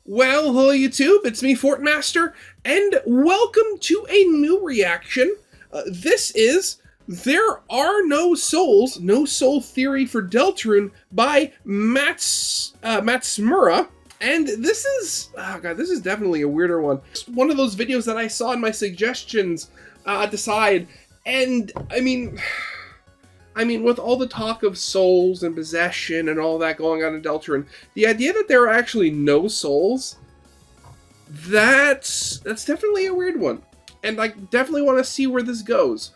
Well, hello YouTube, it's me, Fortmaster, and welcome to a new reaction. This is There Are No Souls, No Soul Theory for Deltarune by matsumura. And this is, oh god, this is definitely a weirder one. It's one of those videos that I saw in my suggestions at the side, and I mean, with all the talk of souls and possession and all that going on in Deltarune, the idea that there are actually no souls, that's definitely a weird one. And I definitely want to see where this goes.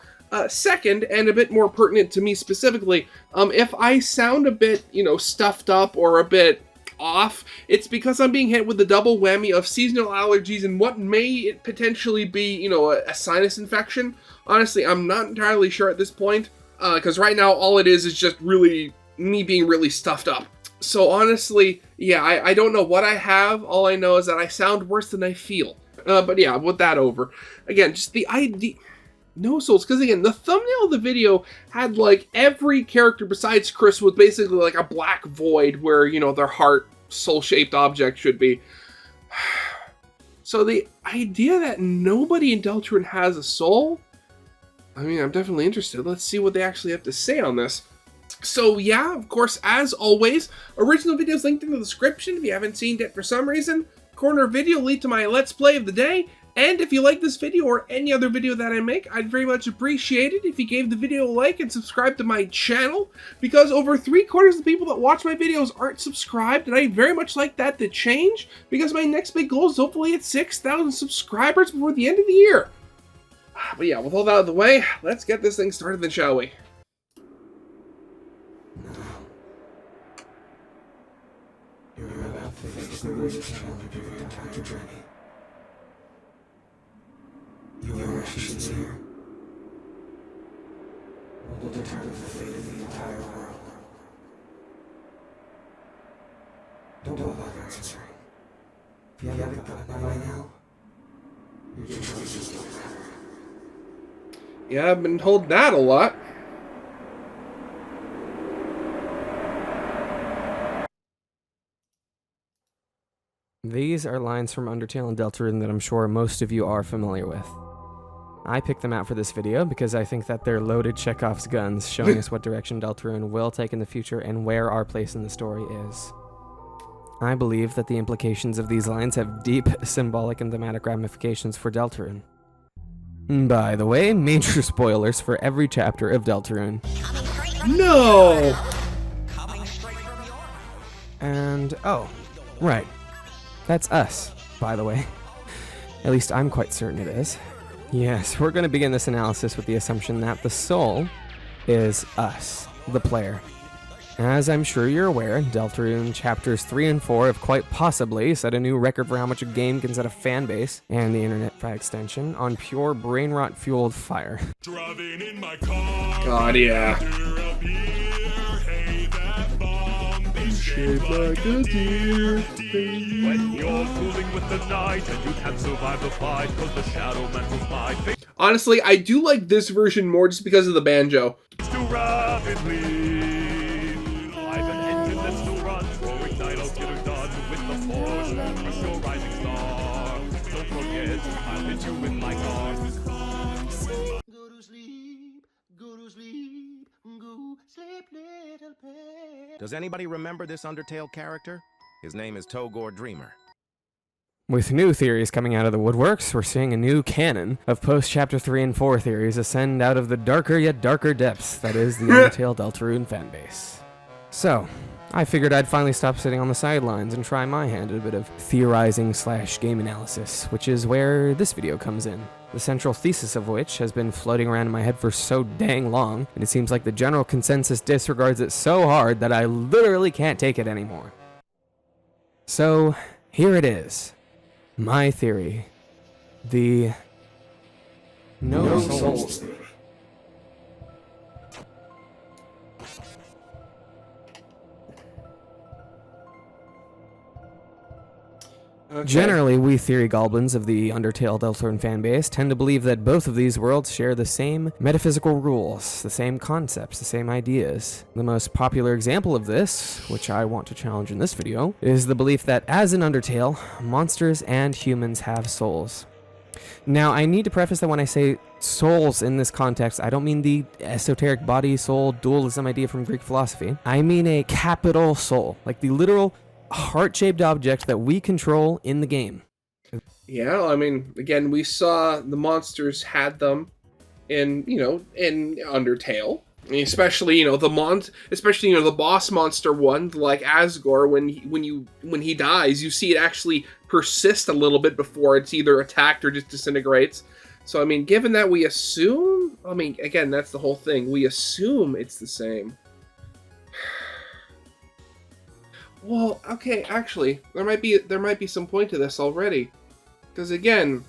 Second, and a bit more pertinent to me specifically, if I sound a bit, stuffed up or a bit off, it's because I'm being hit with the double whammy of seasonal allergies and what may potentially be, a sinus infection. Honestly, I'm not entirely sure at this point. Because right now, all it is just really me being really stuffed up. So honestly, yeah, I don't know what I have. All I know is that I sound worse than I feel. But yeah, with that over. Again, just the idea... No souls, because again, the thumbnail of the video had, like, every character besides Kris was basically like a black void where, their heart, soul-shaped object should be. So the idea that nobody in Deltarune has a soul... I mean, I'm definitely interested. Let's see what they actually have to say on this. So yeah, of course, as always, original videos linked in the description if you haven't seen it for some reason. Corner video lead to my Let's Play of the day. And if you like this video or any other video that I make, I'd very much appreciate it if you gave the video a like and subscribe to my channel, because over 3/4 of the people that watch my videos aren't subscribed, and I very much like that to change, because my next big goal is hopefully at 6,000 subscribers before the end of the year. But yeah, with all that out of the way, let's get this thing started then, shall we? You're about to face the greatest challenge of your entire journey. Your actions here will determine the fate of the entire world. Don't bother answering. If you haven't gotten it by now, your choices don't matter. Yeah, I've been told that a lot. These are lines from Undertale and Deltarune that I'm sure most of you are familiar with. I picked them out for this video because I think that they're loaded Chekhov's guns, showing us what direction Deltarune will take in the future and where our place in the story is. I believe that the implications of these lines have deep symbolic and thematic ramifications for Deltarune. By the way, major spoilers for every chapter of Deltarune. No! And, oh, right. That's us, by the way. At least I'm quite certain it is. Yes, we're going to begin this analysis with the assumption that the soul is us, the player. As I'm sure you're aware, Deltarune chapters 3 and 4 have quite possibly set a new record for how much a game can set a fan base, and the internet by extension, on pure brain rot fueled fire. Driving in my car, God, yeah. Shaped like a deer. When you're fooling with the night and you can't survive the fight cause the shadow man will fight Honestly, I do like this version more just because of the banjo. too rapidly. I'm an engine that still runs. For ignite, I'll get her done with the force. Crush your rising star. Don't forget, I'll hit you with my car. Go to sleep, go to sleep, go sleep, little pet. Does anybody remember this Undertale character? His name is Togor Dreamer. With new theories coming out of the woodworks, we're seeing a new canon of post-chapter 3 and 4 theories ascend out of the darker yet darker depths that is the Undertale Deltarune fanbase. So, I figured I'd finally stop sitting on the sidelines and try my hand at a bit of theorizing / game analysis, which is where this video comes in. The central thesis of which has been floating around in my head for so dang long, and it seems like the general consensus disregards it so hard that I literally can't take it anymore. So, here it is. My theory. The no souls theory. Okay. Generally, we theory goblins of the Undertale Deltarune fanbase tend to believe that both of these worlds share the same metaphysical rules, the same concepts, the same ideas. The most popular example of this, which I want to challenge in this video, is the belief that, as in Undertale, monsters and humans have souls. Now, I need to preface that when I say souls in this context, I don't mean the esoteric body-soul dualism idea from Greek philosophy. I mean a capital soul, like the literal heart-shaped object that we control in the game. Yeah, I mean, again, we saw the monsters had them in, in Undertale. I mean, especially, the boss monster one, like Asgore, when he dies, you see it actually persist a little bit before it's either attacked or just disintegrates. So, I mean, given that we assume, again, that's the whole thing. We assume it's the same. Well, okay, actually, there might be some point to this already, because again,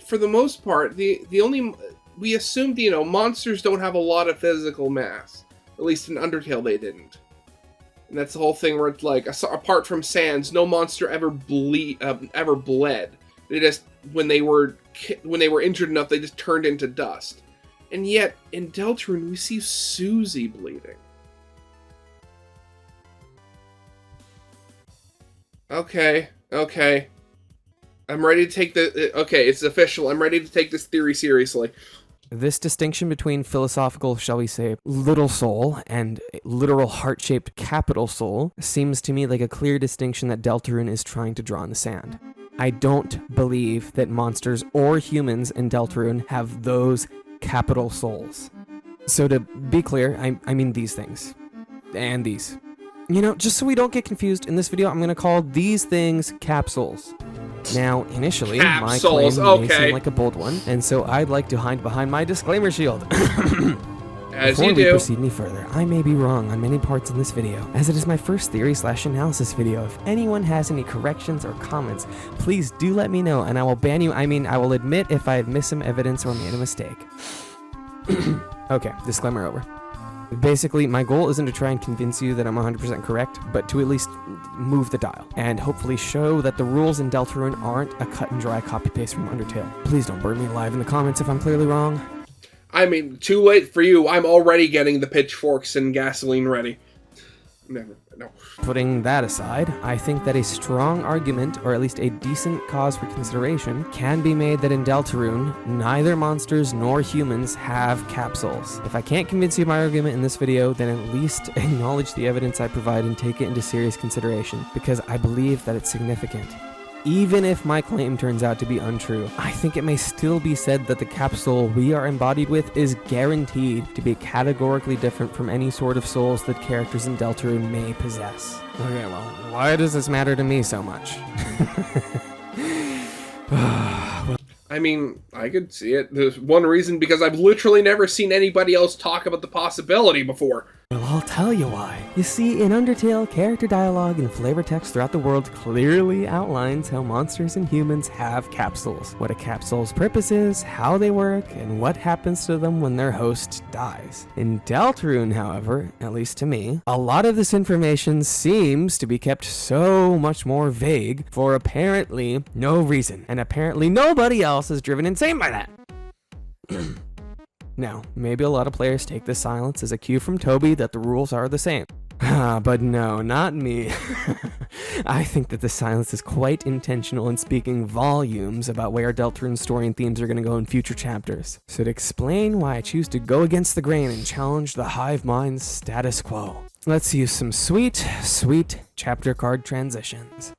for the most part, we assumed monsters don't have a lot of physical mass. At least in Undertale, they didn't, and that's the whole thing where it's like, apart from Sans, no monster ever bled. They just when they were injured enough, they just turned into dust. And yet in Deltarune, we see Susie bleeding. Okay. I'm ready to take okay, it's official. I'm ready to take this theory seriously. This distinction between philosophical, shall we say, little soul and literal heart-shaped capital soul seems to me like a clear distinction that Deltarune is trying to draw in the sand. I don't believe that monsters or humans in Deltarune have those capital souls. So to be clear, I mean these things. And these. Just so we don't get confused, in this video, I'm going to call these things capsules. Now, initially, my claim may seem like a bold one, and so I'd like to hide behind my disclaimer shield. As Before you we do. proceed any further, I may be wrong on many parts in this video, as it is my first theory/analysis video. If anyone has any corrections or comments, please do let me know, and I will ban you. I will admit if I had missed some evidence or made a mistake. Okay, disclaimer over. Basically, my goal isn't to try and convince you that I'm 100% correct, but to at least move the dial, and hopefully show that the rules in Deltarune aren't a cut-and-dry copy-paste from Undertale. Please don't burn me alive in the comments if I'm clearly wrong. Too late for you. I'm already getting the pitchforks and gasoline ready. Never. No. Putting that aside, I think that a strong argument, or at least a decent cause for consideration, can be made that in Deltarune, neither monsters nor humans have capsules. If I can't convince you of my argument in this video, then at least acknowledge the evidence I provide and take it into serious consideration, because I believe that it's significant. Even if my claim turns out to be untrue, I think it may still be said that the capsule we are embodied with is guaranteed to be categorically different from any sort of souls that characters in Deltarune may possess. Okay, well, why does this matter to me so much? I could see it. There's one reason, because I've literally never seen anybody else talk about the possibility before. Well, I'll tell you why. You see, in Undertale, character dialogue and flavor text throughout the world clearly outlines how monsters and humans have capsules, what a capsule's purpose is, how they work, and what happens to them when their host dies. In Deltarune, however, at least to me, a lot of this information seems to be kept so much more vague for apparently no reason, and apparently nobody else is driven insane by that. Now, maybe a lot of players take this silence as a cue from Toby that the rules are the same. But no, not me. I think that the silence is quite intentional and speaking volumes about where Deltarune's story and themes are going to go in future chapters. So to explain why I choose to go against the grain and challenge the hive mind's status quo, let's use some sweet, sweet chapter card transitions.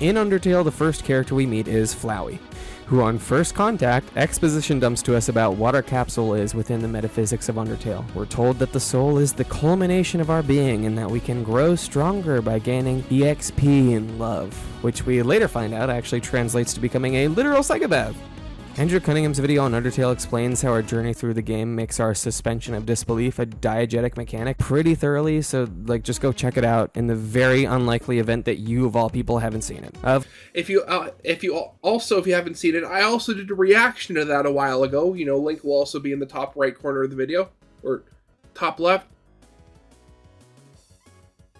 In Undertale, the first character we meet is Flowey, who on first contact exposition dumps to us about what our capsule is within the metaphysics of Undertale. We're told that the soul is the culmination of our being and that we can grow stronger by gaining EXP and love, which we later find out actually translates to becoming a literal psychopath. Andrew Cunningham's video on Undertale explains how our journey through the game makes our suspension of disbelief a diegetic mechanic pretty thoroughly, so just go check it out in the very unlikely event that you of all people haven't seen it. If you haven't seen it, I also did a reaction to that a while ago. Link will also be in the top right corner of the video, or top left.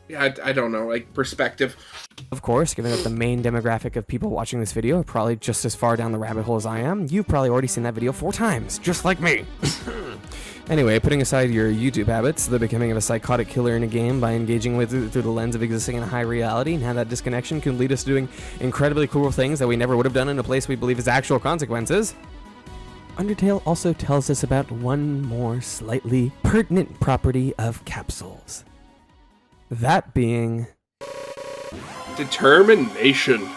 Yeah, I don't know, like perspective. Of course, given that the main demographic of people watching this video are probably just as far down the rabbit hole as I am, you've probably already seen that video 4 times, just like me. Anyway, putting aside your YouTube habits, the becoming of a psychotic killer in a game by engaging with it through the lens of existing in high reality, and how that disconnection can lead us to doing incredibly cool things that we never would have done in a place we believe has actual consequences. Undertale also tells us about one more slightly pertinent property of capsules. That being... determination.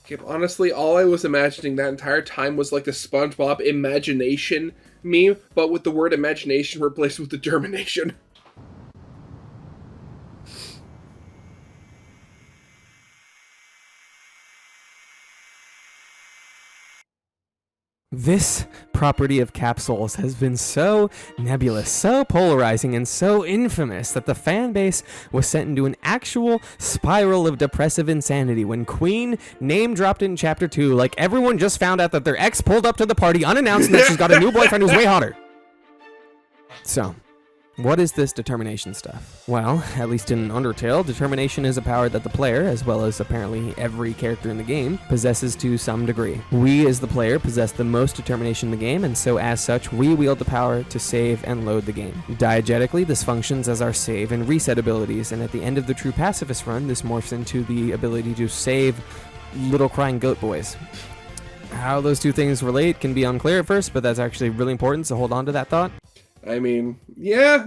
Okay, honestly, all I was imagining that entire time was like the SpongeBob imagination meme, but with the word imagination replaced with determination. This property of capsules has been so nebulous, so polarizing, and so infamous that the fan base was sent into an actual spiral of depressive insanity when Queen name-dropped in Chapter 2 like everyone just found out that their ex pulled up to the party unannounced and that she's got a new boyfriend who's way hotter. So, what is this determination stuff? Well, at least in Undertale, determination is a power that the player, as well as apparently every character in the game, possesses to some degree. We, as the player, possess the most determination in the game, and so as such, we wield the power to save and load the game. Diegetically, this functions as our save and reset abilities, and at the end of the true pacifist run, this morphs into the ability to save little crying goat boys. How those two things relate can be unclear at first, but that's actually really important, so hold on to that thought. I mean, yeah.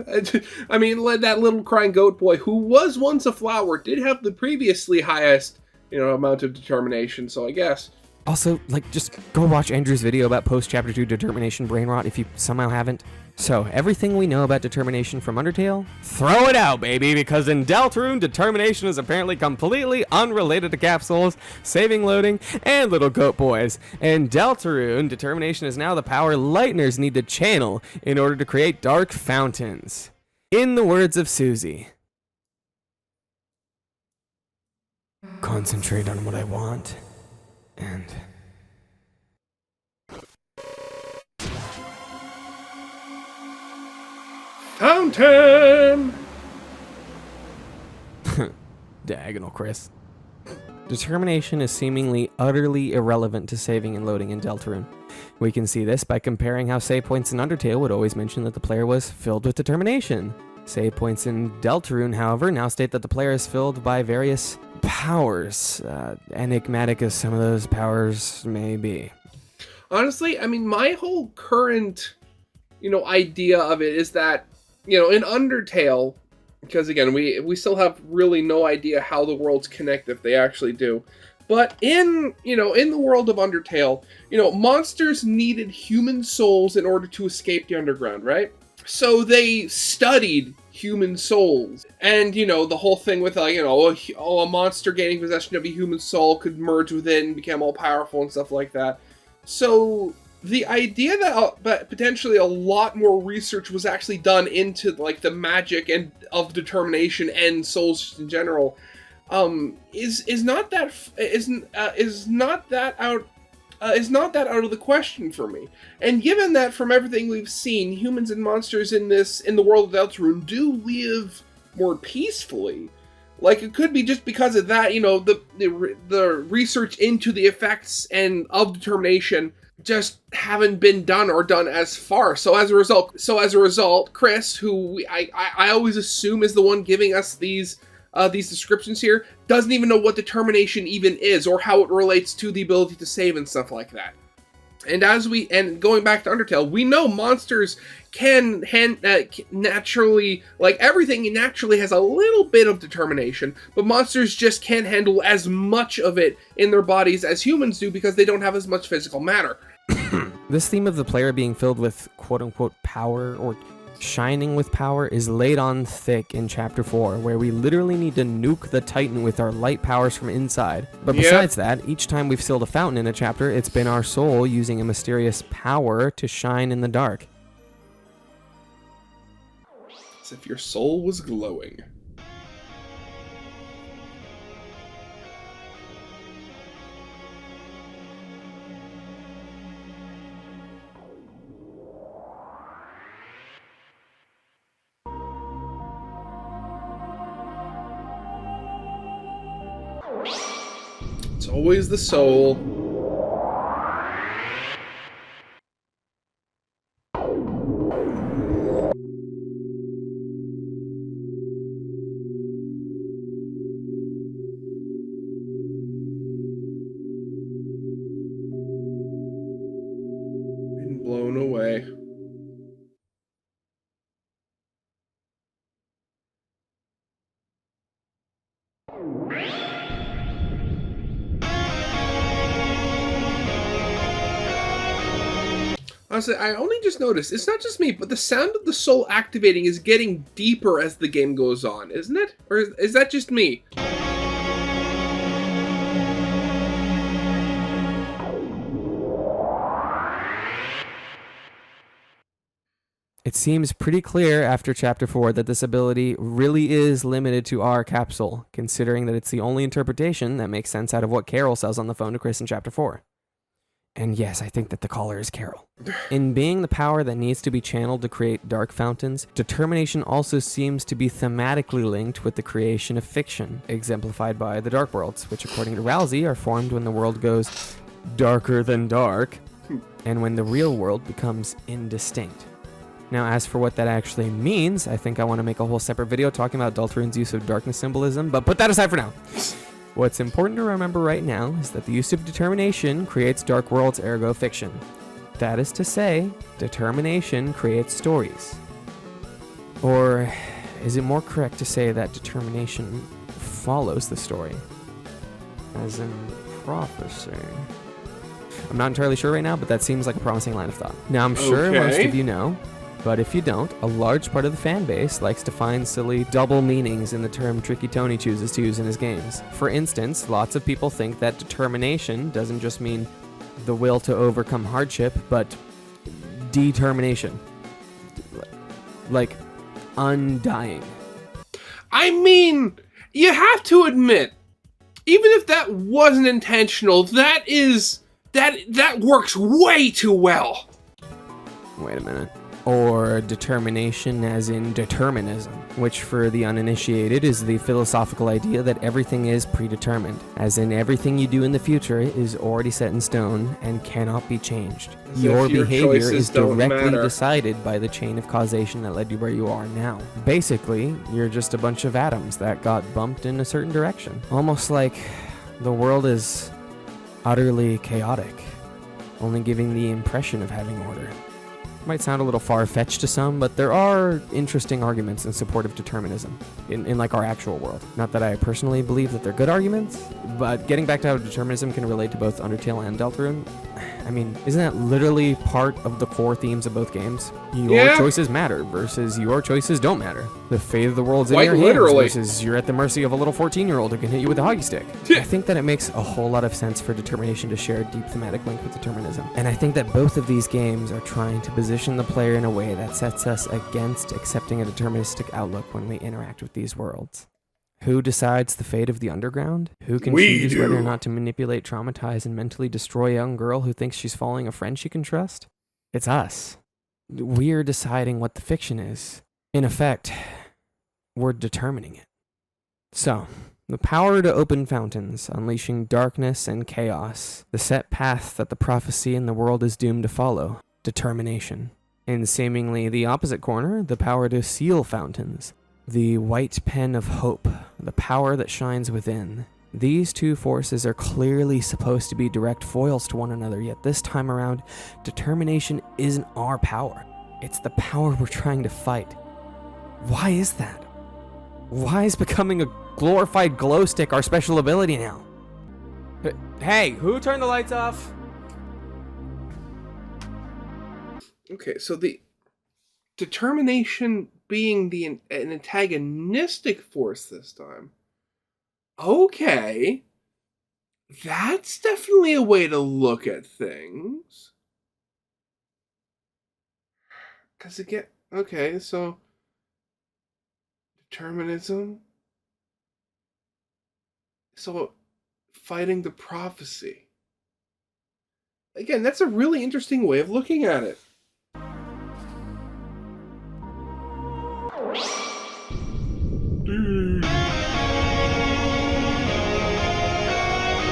I mean, that little crying goat boy, who was once a flower, did have the previously highest, amount of determination, so I guess. Also, just go watch Andrew's video about post-Chapter 2 determination brain rot if you somehow haven't. So, everything we know about determination from Undertale, throw it out, baby, because in Deltarune, determination is apparently completely unrelated to capsules, saving, loading, and little goat boys. In Deltarune, determination is now the power Lightners need to channel in order to create dark fountains. In the words of Susie, concentrate on what I want, and... Fountain! Diagonal, Kris. Determination is seemingly utterly irrelevant to saving and loading in Deltarune. We can see this by comparing how save points in Undertale would always mention that the player was filled with determination. Save points in Deltarune, however, now state that the player is filled by various powers, enigmatic as some of those powers may be. Honestly, I mean, my whole current, idea of it is that, in Undertale, because again, we still have really no idea how the worlds connect if they actually do. But in the world of Undertale, monsters needed human souls in order to escape the underground, right? So they studied human souls. And, the whole thing with, a monster gaining possession of a human soul could merge with it and become all powerful and stuff like that. So the idea that potentially a lot more research was actually done into the magic and of determination and souls in general is not that out of the question for me. And given that from everything we've seen, humans and monsters in the world of Deltarune do live more peacefully. It could be just because of that, the research into the effects and of determination just haven't been done or done as far. So as a result, Kris, who I always assume is the one giving us these descriptions here, doesn't even know what determination even is or how it relates to the ability to save and stuff like that. And going back to Undertale, we know monsters can naturally, like everything naturally has a little bit of determination, but monsters just can't handle as much of it in their bodies as humans do because they don't have as much physical matter. This theme of the player being filled with quote-unquote power or shining with power is laid on thick in Chapter 4, where we literally need to nuke the Titan with our light powers from inside. But besides that, each time we've sealed a fountain in a chapter, it's been our soul using a mysterious power to shine in the dark. As if your soul was glowing. It's always the soul. Been blown away. Honestly, I only just noticed, it's not just me, but the sound of the soul activating is getting deeper as the game goes on, isn't it? Or is that just me? It seems pretty clear after Chapter 4 that this ability really is limited to our capsule, considering that it's the only interpretation that makes sense out of what Carol says on the phone to Kris in Chapter 4. And yes, I think that the caller is Carol. In being the power that needs to be channeled to create dark fountains, determination also seems to be thematically linked with the creation of fiction, exemplified by the Dark Worlds, which according to Rousey are formed when the world goes darker than dark, and when the real world becomes indistinct. Now, as for what that actually means, I think I want to make a whole separate video talking about Deltarune's use of darkness symbolism, but put that aside for now. What's important to remember right now is that the use of determination creates dark worlds, ergo fiction. That is to say, determination creates stories. Or is it more correct to say that determination follows the story? As in prophecy. I'm not entirely sure right now, but that seems like a promising line of thought. Now, I'm sure most of you know, but if you don't, a large part of the fan base likes to find silly double meanings in the term Tricky Tony chooses to use in his games. For instance, lots of people think that determination doesn't just mean the will to overcome hardship, but determination. Like undying. I mean, you have to admit, even if that wasn't intentional, that works way too well. Wait a minute. Or determination as in determinism, which for the uninitiated is the philosophical idea that everything is predetermined, as in everything you do in the future is already set in stone and cannot be changed. Your behavior is directly decided by the chain of causation that led you where you are now. Basically, you're just a bunch of atoms that got bumped in a certain direction. Almost like the world is utterly chaotic, only giving the impression of having order. Might sound a little far-fetched to some, but there are interesting arguments in support of determinism in like our actual world. Not that I personally believe that they're good arguments, but getting back to how determinism can relate to both Undertale and Deltarune, I mean, isn't that literally part of the core themes of both games? Your choices matter versus your choices don't matter. The fate of the world's in your hands versus you're at the mercy of a little 14-year-old who can hit you with a hockey stick. I think that it makes a whole lot of sense for determination to share a deep thematic link with determinism. And I think that both of these games are trying to position the player in a way that sets us against accepting a deterministic outlook when we interact with these worlds. Who decides the fate of the underground? Who can choose whether or not to manipulate, traumatize, and mentally destroy a young girl who thinks she's following a friend she can trust? It's us. We're deciding what the fiction is. In effect, we're determining it. So, the power to open fountains, unleashing darkness and chaos. The set path that the prophecy in the world is doomed to follow. Determination. In seemingly the opposite corner, the power to seal fountains. The white pen of hope, the power that shines within. These two forces are clearly supposed to be direct foils to one another, yet this time around, determination isn't our power. It's the power we're trying to fight. Why is that? Why is becoming a glorified glow stick our special ability now? Hey, who turned the lights off? Okay, so the determination being an antagonistic force this time. Okay. That's definitely a way to look at things. Because again, okay, so determinism. So fighting the prophecy. Again, that's a really interesting way of looking at it.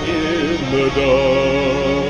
In the dark.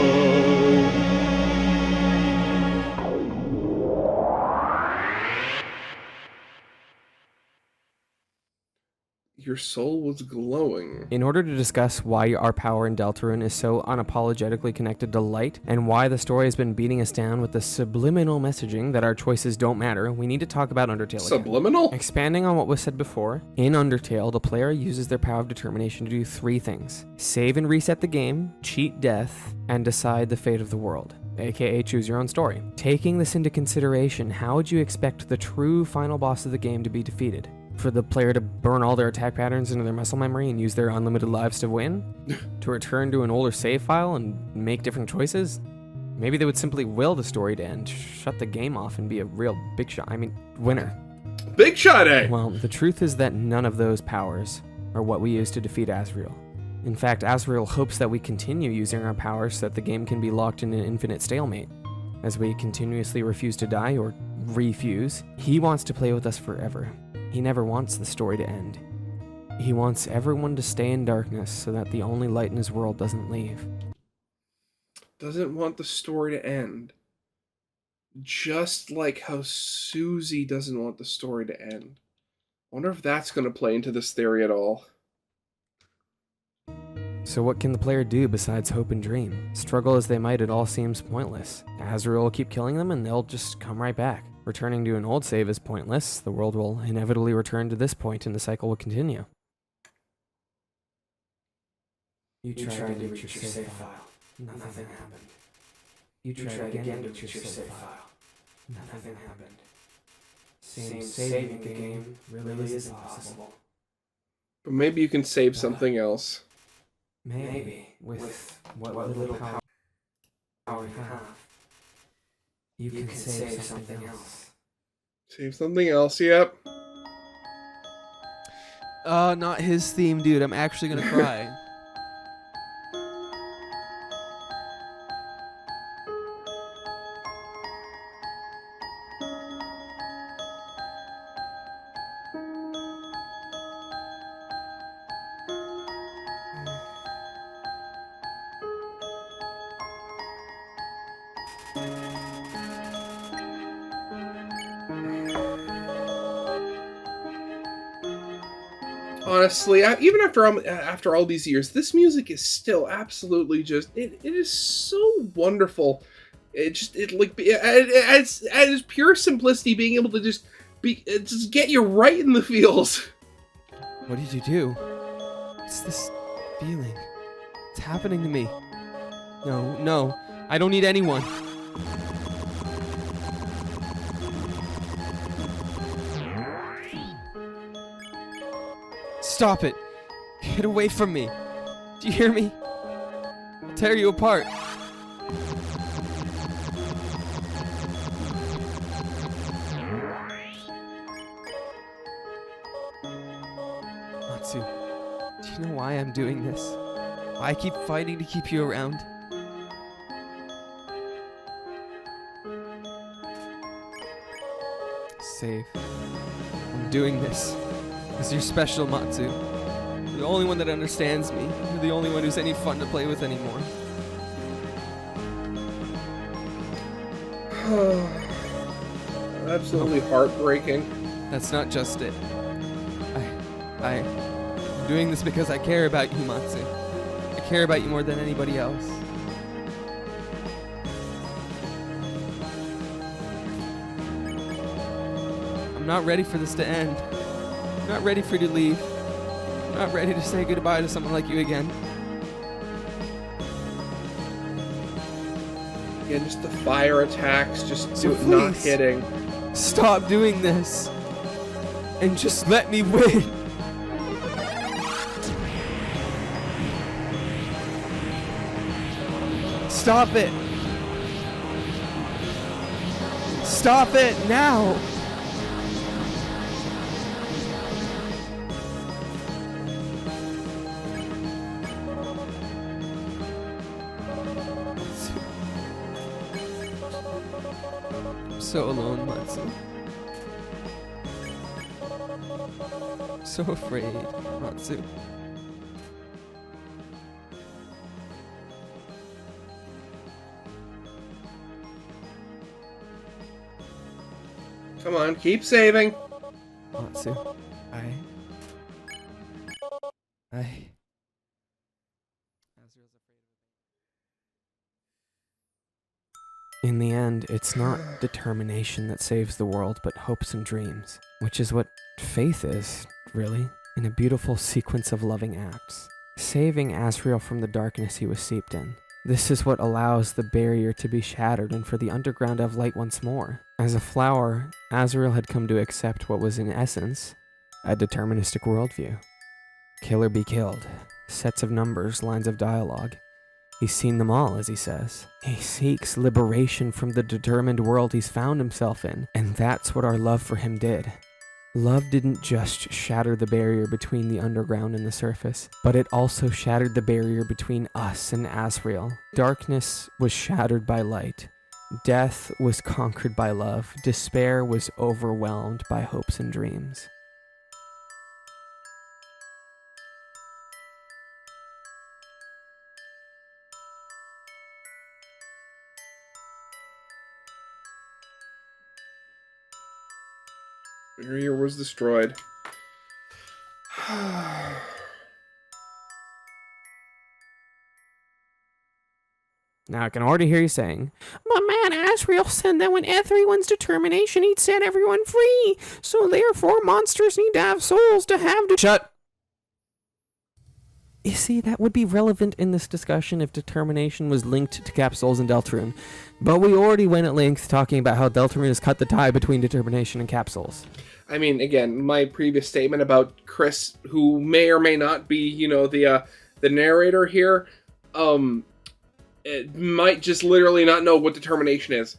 Your soul was glowing. In order to discuss why our power in Deltarune is so unapologetically connected to light, and why the story has been beating us down with the subliminal messaging that our choices don't matter, we need to talk about Undertale again. Subliminal? Expanding on what was said before, in Undertale, the player uses their power of determination to do three things: save and reset the game, cheat death, and decide the fate of the world, aka choose your own story. Taking this into consideration, how would you expect the true final boss of the game to be defeated? For the player to burn all their attack patterns into their muscle memory and use their unlimited lives to win? To return to an older save file and make different choices? Maybe they would simply will the story to end, shut the game off, and be a real winner. Big shot, eh? Well, the truth is that none of those powers are what we use to defeat Asriel. In fact, Asriel hopes that we continue using our powers so that the game can be locked in an infinite stalemate. As we continuously refuse to die or refuse, he wants to play with us forever. He never wants the story to end. He wants everyone to stay in darkness so that the only light in his world doesn't leave. Doesn't want the story to end. Just like how Susie doesn't want the story to end. I wonder if that's going to play into this theory at all. So what can the player do besides hope and dream? Struggle as they might, it all seems pointless. Asriel will keep killing them and they'll just come right back. Returning to an old save is pointless. The world will inevitably return to this point and the cycle will continue. You tried to reach your save file. Nothing happened. You tried again to reach your save file. Nothing happened. Seems saving the game really is impossible. But maybe you can save something else. Maybe, with what little power you have, you can save something else. Save something else, yep. Not his theme, dude. I'm actually gonna cry. Honestly, even after all these years, this music is still absolutely just it is so wonderful. It's pure simplicity, being able to just get you right in the feels. What did you do? It's this feeling. It's happening to me. No, I don't need anyone. Stop it! Get away from me! Do you hear me? I'll tear you apart. Matsu, do you know why I'm doing this? Why I keep fighting to keep you around? Save. I'm doing this. Because you're special, Matsu. You're the only one that understands me. You're the only one who's any fun to play with anymore. Absolutely heartbreaking. That's not just it. I I'm doing this because I care about you, Matsu. I care about you more than anybody else. I'm not ready for this to end. I'm not ready for you to leave. I'm not ready to say goodbye to someone like you again. Again, just the fire attacks, just So not please. hitting. Stop doing this. And just let me win. Stop it. Stop it now. I'm so alone, Matsu. So afraid, Matsu. Come on, keep saving. Matsu, In the end, it's not determination that saves the world, but hopes and dreams, which is what faith is, really, in a beautiful sequence of loving acts, saving Asriel from the darkness he was steeped in. This is what allows the barrier to be shattered and for the underground to have light once more. As a flower, Asriel had come to accept what was in essence a deterministic worldview. Kill or be killed. Sets of numbers, lines of dialogue. He's seen them all, as he says. He seeks liberation from the determined world he's found himself in, and that's what our love for him did. Love didn't just shatter the barrier between the underground and the surface, but it also shattered the barrier between us and Asriel. Darkness was shattered by light. Death was conquered by love. Despair was overwhelmed by hopes and dreams. Barrier was destroyed. Now I can already hear you saying, "My man Asriel said that when everyone's determination, he'd set everyone free. So therefore, monsters need to have souls to have to..." Shut! You see, that would be relevant in this discussion if determination was linked to capsules and Deltarune. But we already went at length talking about how Deltarune has cut the tie between determination and capsules. I mean, again, my previous statement about Kris, who may or may not be, you know, the narrator here, it might just literally not know what determination is.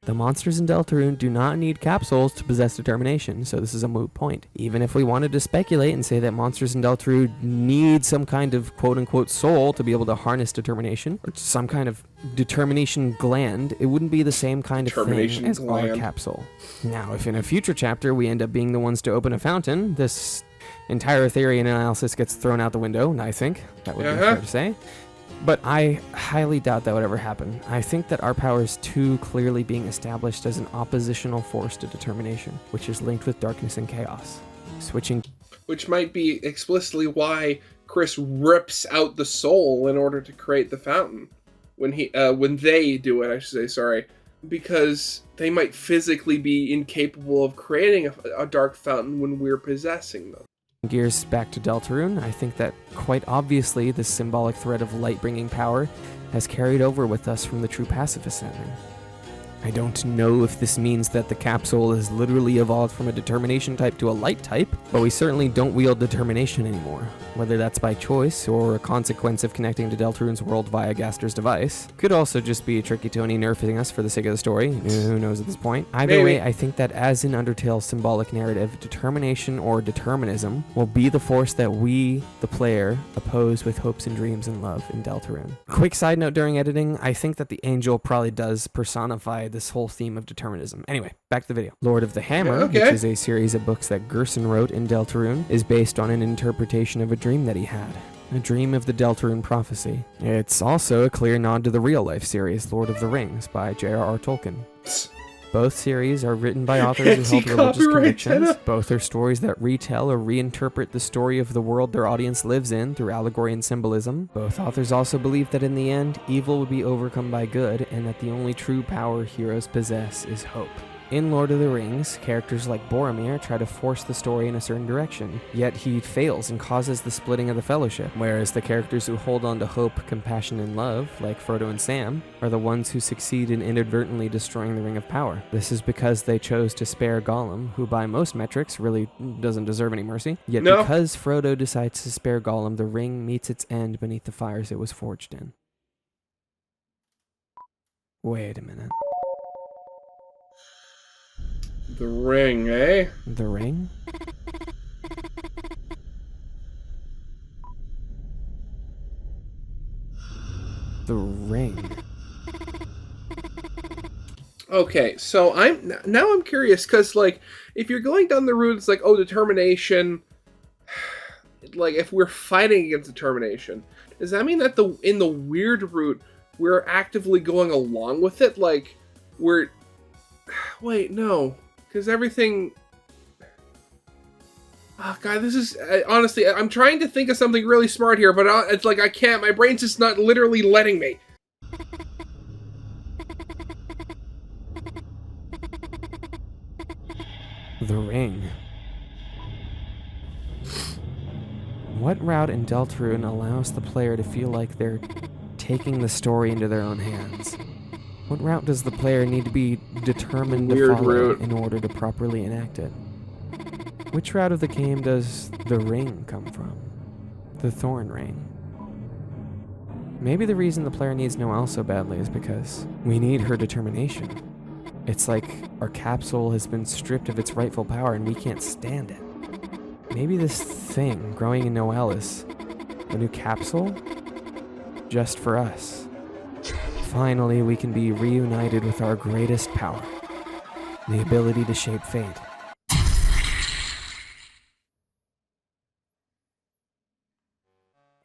The monsters in Deltarune do not need capsules to possess determination, so this is a moot point. Even if we wanted to speculate and say that monsters in Deltarune need some kind of quote-unquote soul to be able to harness determination, or some kind of determination gland, it wouldn't be the same kind of thing as our capsule. Now, if in a future chapter we end up being the ones to open a fountain, this entire theory and analysis gets thrown out the window, I think. That would be fair to say. But I highly doubt that would ever happen. I think that our power is too clearly being established as an oppositional force to determination, which is linked with darkness and chaos. Which might be explicitly why Kris rips out the soul in order to create the fountain. When they do it, I should say, sorry. Because they might physically be incapable of creating a dark fountain when we're possessing them. Gears back to Deltarune, I think that quite obviously this symbolic thread of light-bringing power has carried over with us from the true pacifist ending. I don't know if this means that the capsule has literally evolved from a determination type to a light type, but we certainly don't wield determination anymore. Whether that's by choice or a consequence of connecting to Deltarune's world via Gaster's device. Could also just be Tricky Tony nerfing us for the sake of the story. Who knows at this point? Either way, I think that as in Undertale's symbolic narrative, determination or determinism will be the force that we, the player, oppose with hopes and dreams and love in Deltarune. Quick side note during editing, I think that the angel probably does personify this whole theme of determinism. Anyway, back to the video. Lord of the Hammer, which is a series of books that Gerson wrote in Deltarune, is based on an interpretation of a dream that he had. A dream of the Deltarune prophecy. It's also a clear nod to the real-life series Lord of the Rings by J.R.R. Tolkien. Both series are written by authors who held religious Anti-copyright, convictions. Jenna. Both are stories that retell or reinterpret the story of the world their audience lives in through allegory and symbolism. Both authors also believe that in the end, evil would be overcome by good, and that the only true power heroes possess is hope. In Lord of the Rings, characters like Boromir try to force the story in a certain direction, yet he fails and causes the splitting of the Fellowship, whereas the characters who hold on to hope, compassion, and love, like Frodo and Sam, are the ones who succeed in inadvertently destroying the Ring of Power. This is because they chose to spare Gollum, who by most metrics really doesn't deserve any mercy, yet No. because Frodo decides to spare Gollum, the ring meets its end beneath the fires it was forged in. Wait a minute. The ring, eh? The ring? The ring. Okay, so I'm curious, because, like, if you're going down the route, it's like, oh, determination, like, if we're fighting against determination, does that mean that in the weird route, we're actively going along with it? Like, we're... Wait, no. Because everything... Oh, God, this is... honestly, I'm trying to think of something really smart here, but it's like I can't. My brain's just not literally letting me. The ring. What route in Deltarune allows the player to feel like they're taking the story into their own hands? What route does the player need to be determined to Weird follow route. in order to properly enact it? Which route of the game does the ring come from? The thorn ring. Maybe the reason the player needs Noelle so badly is because we need her determination. It's like our capsule has been stripped of its rightful power and we can't stand it. Maybe this thing growing in Noelle is a new capsule just for us. Finally, we can be reunited with our greatest power, the ability to shape fate.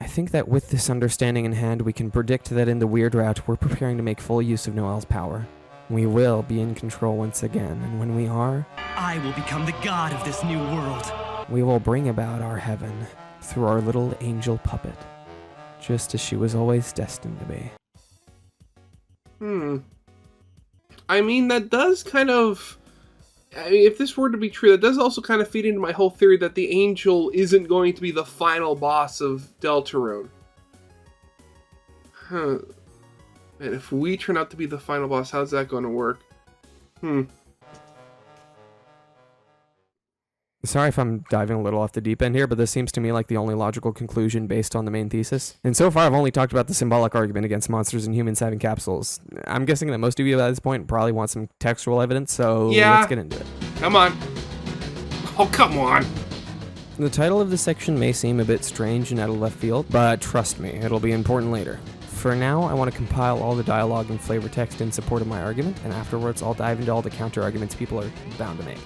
I think that with this understanding in hand, we can predict that in the weird route, we're preparing to make full use of Noelle's power. We will be in control once again, and when we are, I will become the god of this new world. we will bring about our heaven through our little angel puppet, just as she was always destined to be. I mean, that does kind of... I mean, if this were to be true, that does also kind of feed into my whole theory that the angel isn't going to be the final boss of Deltarune. Huh. And if we turn out to be the final boss, how's that going to work? Sorry if I'm diving a little off the deep end here, but this seems to me like the only logical conclusion based on the main thesis. And so far I've only talked about the symbolic argument against monsters and humans having capsules. I'm guessing that most of you at this point probably want some textual evidence, so Yeah. let's get into it. Come on. Oh, come on. The title of this section may seem a bit strange and out of left field, but trust me, it'll be important later. For now, I want to compile all the dialogue and flavor text in support of my argument, and afterwards I'll dive into all the counter-arguments people are bound to make.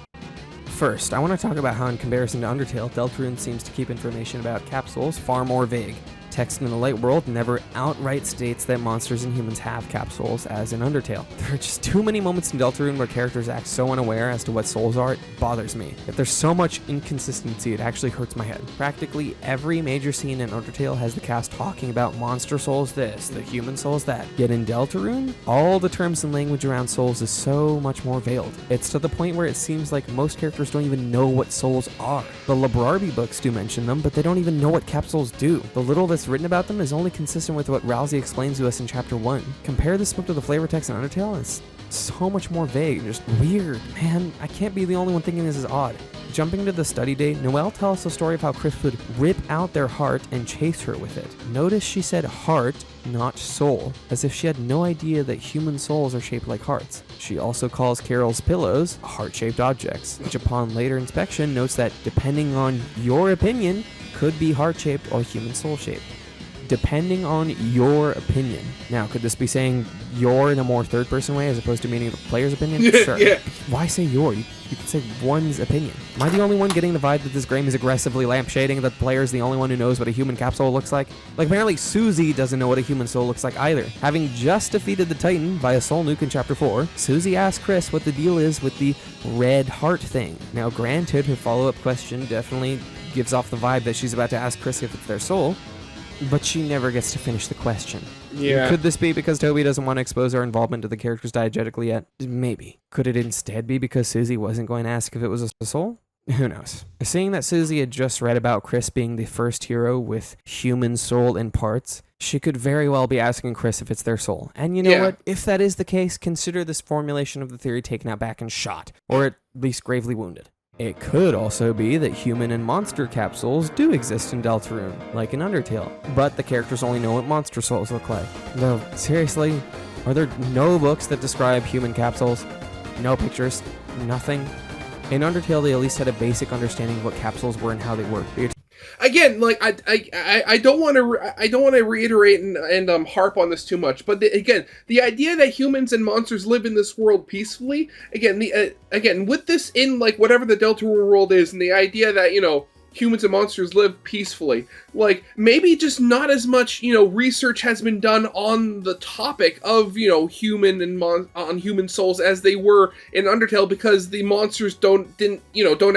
First, I want to talk about how in comparison to Undertale, Deltarune seems to keep information about capsules far more vague. Text in the light world never outright states that monsters and humans have capsules, as in Undertale. There are just too many moments in Deltarune where characters act so unaware as to what souls are, it bothers me. If there's so much inconsistency, it actually hurts my head. Practically every major scene in Undertale has the cast talking about monster souls this, the human souls that. Yet in Deltarune, all the terms and language around souls is so much more veiled. It's to the point where it seems like most characters don't even know what souls are. The Labrarbe books do mention them, but they don't even know what capsules do. The little that's written about them is only consistent with what Rousey explains to us in Chapter 1. Compare this book to the flavor text in Undertale, it's so much more vague, just weird. Man, I can't be the only one thinking this is odd. Jumping to the study day, Noelle tells us a story of how Kris would rip out their heart and chase her with it. Notice she said heart, not soul, as if she had no idea that human souls are shaped like hearts. She also calls Carol's pillows heart-shaped objects, which upon later inspection notes that, depending on your opinion, could be heart-shaped or human soul-shaped. depending on your opinion. Now, could this be saying your in a more third-person way as opposed to meaning the player's opinion? Sure. Yeah. Why say your? You could say one's opinion. Am I the only one getting the vibe that this game is aggressively lampshading that the player is the only one who knows what a human capsule looks like? Like, apparently Susie doesn't know what a human soul looks like either. Having just defeated the Titan by a soul nuke in Chapter 4, Susie asks Kris what the deal is with the red heart thing. Now, granted, her follow-up question definitely gives off the vibe that she's about to ask Kris if it's their soul, but she never gets to finish the question. Yeah. Could this be because Toby doesn't want to expose our involvement to the characters diegetically yet? Maybe. Could it instead be because Susie wasn't going to ask if it was a soul? Who knows? Seeing that Susie had just read about Kris being the first hero with human soul in parts, she could very well be asking Kris if it's their soul. And you know what? If that is the case, consider this formulation of the theory taken out back and shot, or at least gravely wounded. It could also be that human and monster capsules do exist in Deltarune, like in Undertale, but the characters only know what monster souls look like. No, seriously? Are there no books that describe human capsules? No pictures? Nothing? In Undertale, they at least had a basic understanding of what capsules were and how they work. Again, like I don't want to reiterate and harp on this too much, but the idea that humans and monsters live in this world peacefully, again with this in like whatever the Deltarune world is, and the idea that humans and monsters live peacefully, like maybe just not as much research has been done on the topic of human and on human souls as they were in Undertale, because the monsters don't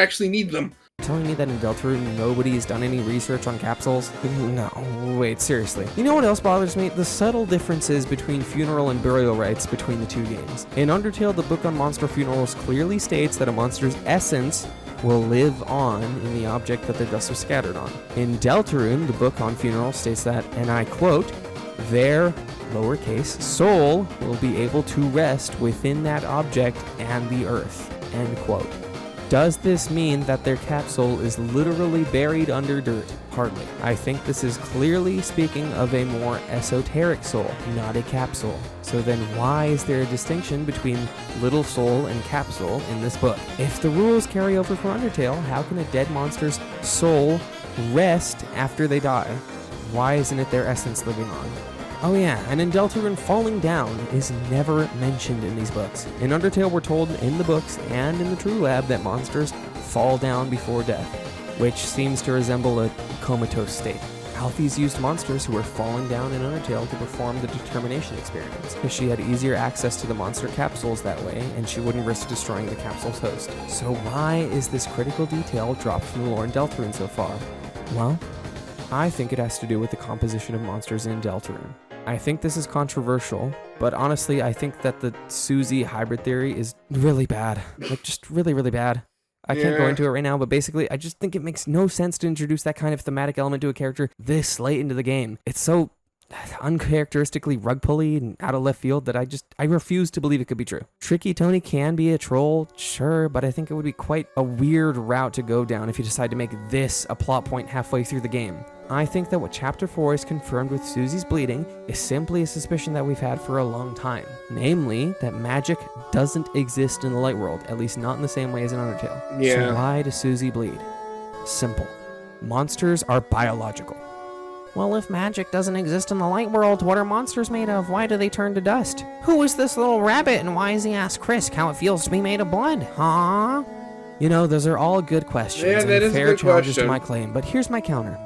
actually need them. Telling me that in Deltarune nobody's done any research on capsules? No, wait, seriously. You know what else bothers me? The subtle differences between funeral and burial rites between the two games. In Undertale, the book on monster funerals clearly states that a monster's essence will live on in the object that their dust was scattered on. In Deltarune, the book on funerals states that, and I quote, their, lowercase, soul will be able to rest within that object and the earth, end quote. Does this mean that their capsule is literally buried under dirt? Hardly. I think this is clearly speaking of a more esoteric soul, not a capsule. So then why is there a distinction between little soul and capsule in this book? If the rules carry over from Undertale, how can a dead monster's soul rest after they die? Why isn't it their essence living on? Oh yeah, and in Deltarune, falling down is never mentioned in these books. In Undertale, we're told in the books and in the True Lab that monsters fall down before death, which seems to resemble a comatose state. Alphys used monsters who were falling down in Undertale to perform the determination experiments, because she had easier access to the monster capsules that way, and she wouldn't risk destroying the capsule's host. So why is this critical detail dropped from the lore in Deltarune so far? Well, I think it has to do with the composition of monsters in Deltarune. I think this is controversial, but honestly, I think that the Susie hybrid theory is really bad. Like, just really, really bad. I can't go into it right now, but basically, I just think it makes no sense to introduce that kind of thematic element to a character this late into the game. It's so uncharacteristically rug pulley and out of left field that I refuse to believe it could be true. Tricky Tony can be a troll, sure, but I think it would be quite a weird route to go down if you decide to make this a plot point halfway through the game. I think that what Chapter 4 is confirmed with Susie's bleeding is simply a suspicion that we've had for a long time. Namely, that magic doesn't exist in the light world, at least not in the same way as in Undertale. Yeah. So why does Susie bleed? Simple. Monsters are biological. Well, if magic doesn't exist in the light world, what are monsters made of? Why do they turn to dust? Who is this little rabbit, and why has he asked Kris how it feels to be made of blood? Huh? You know, those are all good questions, Yeah, that and is a fair good challenges question. to my claim, but here's my counter.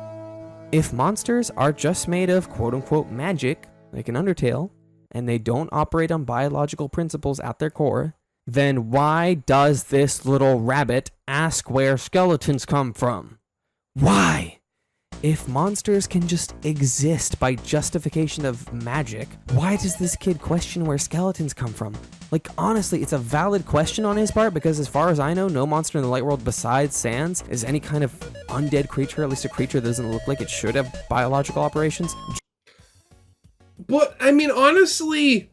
If monsters are just made of quote-unquote magic, like in Undertale, and they don't operate on biological principles at their core, then why does this little rabbit ask where skeletons come from? Why? If monsters can just exist by justification of magic, why does this kid question where skeletons come from? Like, honestly, it's a valid question on his part, because as far as I know, no monster in the light world besides Sans is any kind of undead creature, at least a creature that doesn't look like it should have biological operations. But, I mean, honestly,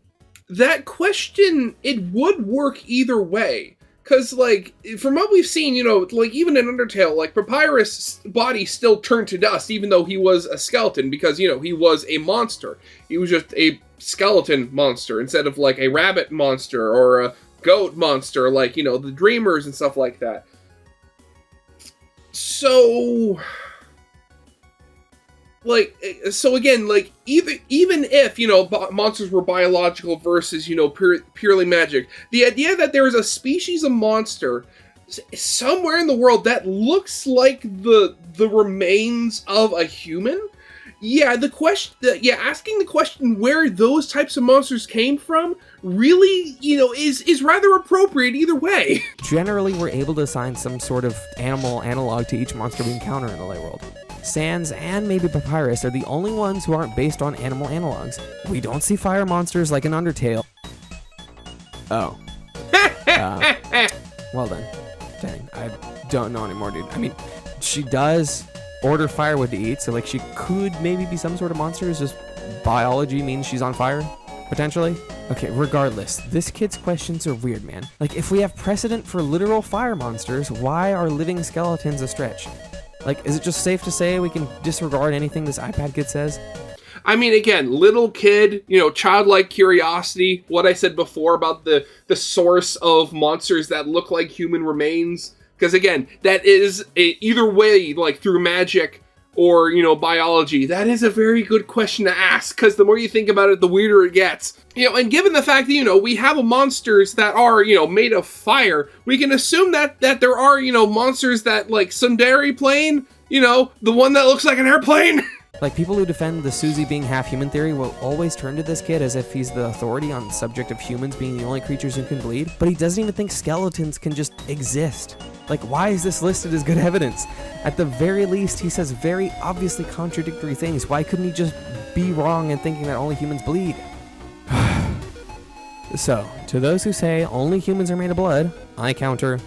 that question, it would work either way. Because, like, from what we've seen, like, even in Undertale, like, Papyrus' body still turned to dust, even though he was a skeleton, because, he was a monster. He was just a skeleton monster, instead of, like, a rabbit monster, or a goat monster, like, the Dreamers and stuff like that. So... like, so again, like, even if, monsters were biological versus, purely magic, the idea that there is a species of monster somewhere in the world that looks like the remains of a human, asking the question where those types of monsters came from really, is rather appropriate either way. Generally, we're able to assign some sort of animal analog to each monster we encounter in the light world. Sans and maybe Papyrus are the only ones who aren't based on animal analogs. We don't see fire monsters like in Undertale. Oh. Well then. Dang, I don't know anymore, dude. I mean, she does order firewood to eat, so like she could maybe be some sort of monster. It's just biology means she's on fire, potentially. Okay, regardless, this kid's questions are weird, man. Like, if we have precedent for literal fire monsters, why are living skeletons a stretch? Like, is it just safe to say we can disregard anything this iPad kid says? I mean, again, little kid, childlike curiosity, what I said before about the source of monsters that look like human remains. Because again, that is either way, like through magic or, biology, that is a very good question to ask, because the more you think about it, the weirder it gets. And given the fact that, we have monsters that are, made of fire, we can assume that there are, monsters that, like, Sundari plane, the one that looks like an airplane. Like, people who defend the Susie being half-human theory will always turn to this kid as if he's the authority on the subject of humans being the only creatures who can bleed, but he doesn't even think skeletons can just exist. Like, why is this listed as good evidence? At the very least, he says very obviously contradictory things. Why couldn't he just be wrong in thinking that only humans bleed? So, to those who say only humans are made of blood, I counter,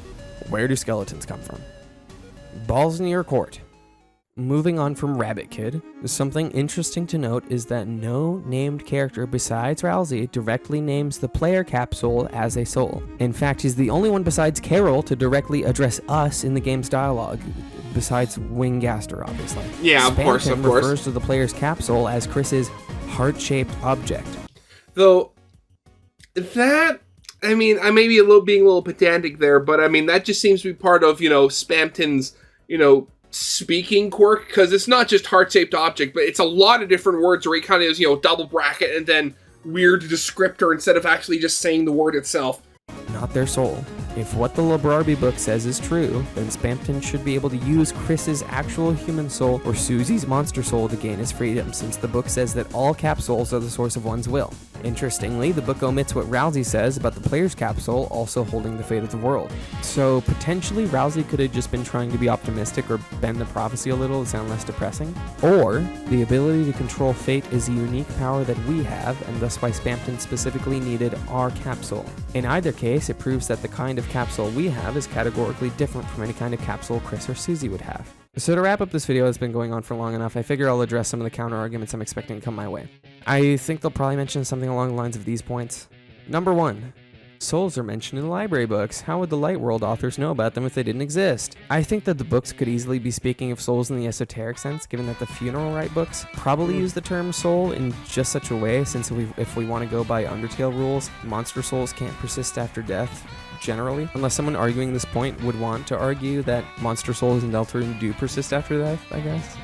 where do skeletons come from? Balls in your court. Moving on from Rabbit Kid, something interesting to note is that no named character besides Rousey directly names the player capsule as a soul. In fact, he's the only one besides Carol to directly address us in the game's dialogue, besides Wingaster, obviously. Yeah, of course. Refers to the player's capsule as Kris's heart-shaped object. Though, that, I mean, I may be being a little pedantic there, but I mean, that just seems to be part of, Spamton's, speaking quirk, because it's not just heart-shaped object, but it's a lot of different words where he kind of is, double bracket and then weird descriptor instead of actually just saying the word itself. Not their soul. If what the Labrarbe book says is true, then Spamton should be able to use Kris's actual human soul or Susie's monster soul to gain his freedom, since the book says that all capsules are the source of one's will. Interestingly, the book omits what Rousey says about the player's capsule also holding the fate of the world. So potentially Rousey could have just been trying to be optimistic or bend the prophecy a little to sound less depressing. Or the ability to control fate is a unique power that we have, and thus why Spamton specifically needed our capsule. In either case, it proves that the kind of capsule we have is categorically different from any kind of capsule Kris or Susie would have. So to wrap up this video that's been going on for long enough, I figure I'll address some of the counter arguments I'm expecting to come my way. I think they'll probably mention something along the lines of these points. Number 1. Souls are mentioned in the library books. How would the Light World authors know about them if they didn't exist? I think that the books could easily be speaking of souls in the esoteric sense, given that the funeral rite books probably use the term soul in just such a way, since if we want to go by Undertale rules, monster souls can't persist after death, generally. Unless someone arguing this point would want to argue that monster souls in Deltarune do persist after death, I guess.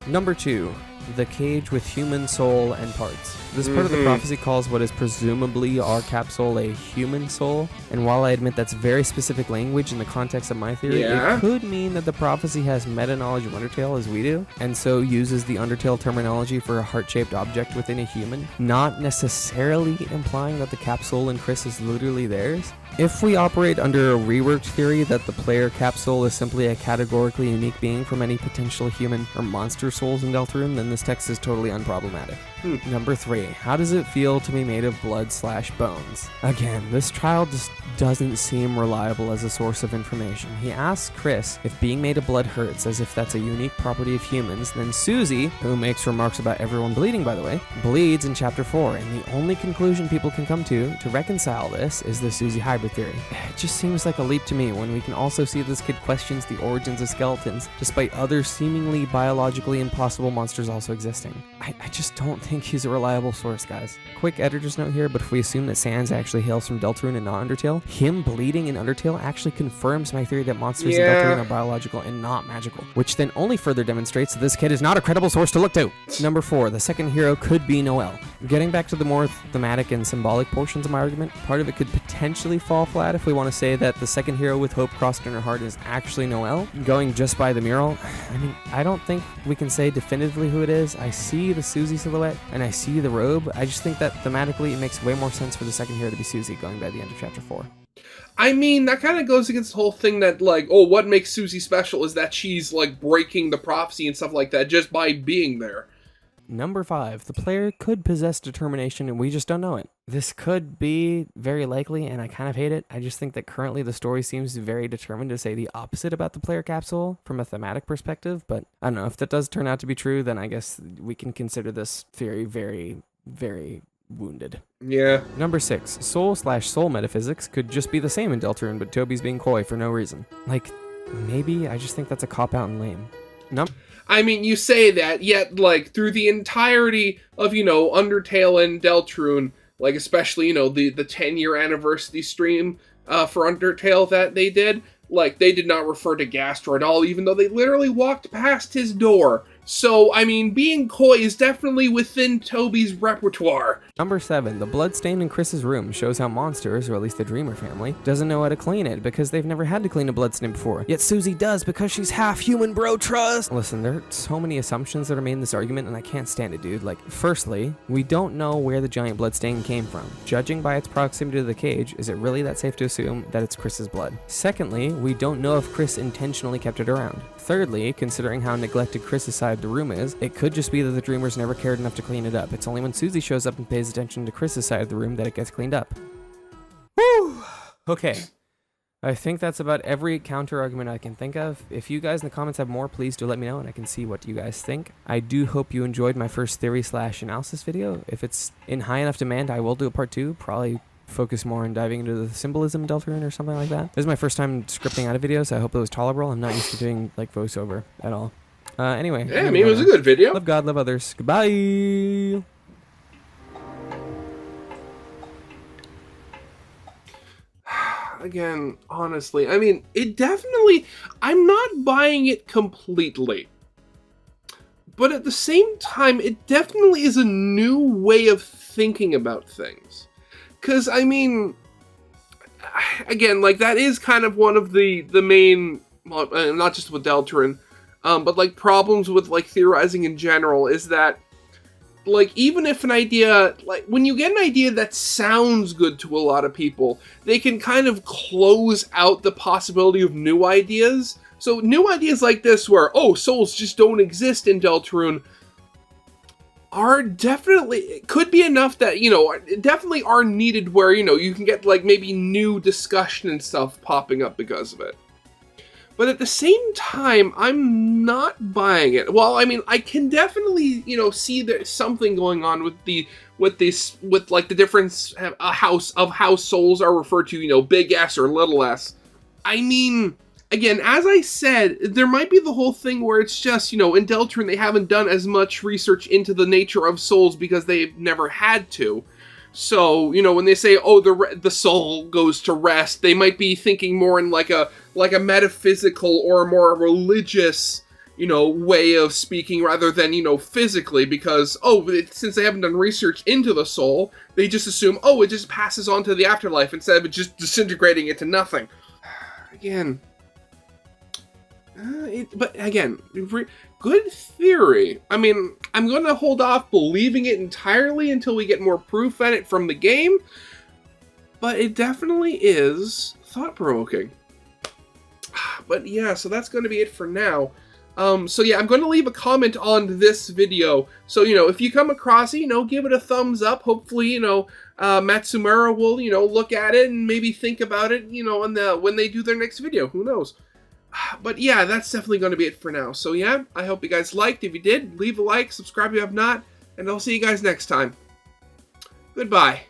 Number 2. The cage with human soul and parts. This part of the prophecy calls what is presumably our capsule a human soul, and while I admit that's very specific language in the context of my theory, it could mean that the prophecy has meta-knowledge of Undertale as we do, and so uses the Undertale terminology for a heart-shaped object within a human, not necessarily implying that the capsule in Kris is literally theirs. If we operate under a reworked theory that the player capsule is simply a categorically unique being from any potential human or monster souls in Deltarune, then this text is totally unproblematic. Number 3. How does it feel to be made of blood/bones? Again, this child just doesn't seem reliable as a source of information. He asks Kris if being made of blood hurts, as if that's a unique property of humans. Then Susie, who makes remarks about everyone bleeding by the way, bleeds in chapter 4, and the only conclusion people can come to reconcile this is the Susie hybrid theory. It just seems like a leap to me when we can also see this kid questions the origins of skeletons, despite other seemingly biologically impossible monsters also existing. I just don't think think he's a reliable source, guys. Quick editor's note here, but if we assume that Sans actually hails from Deltarune and not Undertale, him bleeding in Undertale actually confirms my theory that monsters in Deltarune are biological and not magical, which then only further demonstrates that this kid is not a credible source to look to. Number 4, the second hero could be Noelle. Getting back to the more thematic and symbolic portions of my argument, part of it could potentially fall flat if we want to say that the second hero with hope crossed in her heart is actually Noelle. Going just by the mural, I mean, I don't think we can say definitively who it is. I see the Susie silhouette and I see the robe. I just think that thematically it makes way more sense for the second hero to be Susie going by the end of chapter 4. I mean, that kind of goes against the whole thing that, like, oh, what makes Susie special is that she's, like, breaking the prophecy and stuff like that just by being there. Number 5, the player could possess determination and we just don't know it. This could be very likely and I kind of hate it. I just think that currently the story seems very determined to say the opposite about the player capsule from a thematic perspective, but I don't know, if that does turn out to be true, then I guess we can consider this theory very, very wounded. Yeah. Number 6, soul/soul metaphysics could just be the same in Deltarune, but Toby's being coy for no reason. Like, maybe I just think that's a cop-out and lame. I mean, you say that, yet, like, through the entirety of, you know, Undertale and Deltarune, like, especially, you know, the 10-year anniversary stream for Undertale that they did, like, they did not refer to Gaster at all, even though they literally walked past his door. So, I mean, being coy is definitely within Toby's repertoire. Number 7, the bloodstain in Kris's room shows how monsters, or at least the Dreamer family, doesn't know how to clean it because they've never had to clean a bloodstain before. Yet Susie does because she's half human, bro, trust! Listen, there are so many assumptions that are made in this argument and I can't stand it, dude. Like, firstly, we don't know where the giant bloodstain came from. Judging by its proximity to the cage, is it really that safe to assume that it's Kris's blood? Secondly, we don't know if Kris intentionally kept it around. Thirdly, considering how neglected Kris's side of the room is, it could just be that the Dreamers never cared enough to clean it up. It's only when Susie shows up and pays attention to Kris's side of the room that it gets cleaned up. Whew! Okay. I think that's about every counter argument I can think of. If you guys in the comments have more, please do let me know and I can see what you guys think. I do hope you enjoyed my first theory/analysis video. If it's in high enough demand, I will do a part 2, probably focus more on diving into the symbolism of Deltarune or something like that. This is my first time scripting out a video, so I hope it was tolerable. I'm not used to doing like voiceover at all. Anyway. Yeah, I mean, it was a good video. Love God, love others. Goodbye! Again, honestly, I mean, it definitely, I'm not buying it completely. But at the same time, it definitely is a new way of thinking about things. Because, I mean, again, like, that is kind of one of the main, well, not just with Deltarune, but, like, problems with, like, theorizing in general is that, like, even if an idea, like, when you get an idea that sounds good to a lot of people, they can kind of close out the possibility of new ideas. So, new ideas like this where, oh, souls just don't exist in Deltarune, are definitely, it could be enough that, you know, definitely are needed where, you know, you can get, like, maybe new discussion and stuff popping up because of it. But at the same time, I'm not buying it. Well, I mean, I can definitely, you know, see there's something going on with like the difference of how souls are referred to, you know, big S or little s. I mean, again, as I said, there might be the whole thing where it's just, you know, in Deltarune they haven't done as much research into the nature of souls because they've never had to. So, you know, when they say, oh, the soul goes to rest, they might be thinking more in like a metaphysical or a more religious, you know, way of speaking rather than, you know, physically, because, oh, since they haven't done research into the soul, they just assume, oh, it just passes on to the afterlife instead of it just disintegrating into nothing. Again, but again, good theory. I mean, I'm going to hold off believing it entirely until we get more proof at it from the game, but it definitely is thought-provoking. But yeah, so that's going to be it for now. So yeah, I'm going to leave a comment on this video. So, you know, if you come across it, you know, give it a thumbs up. Hopefully, you know, Matsumura will, you know, look at it and maybe think about it, you know, when they do their next video. Who knows? But yeah, that's definitely going to be it for now. So yeah, I hope you guys liked. If you did, leave a like, subscribe if you have not, and I'll see you guys next time. Goodbye.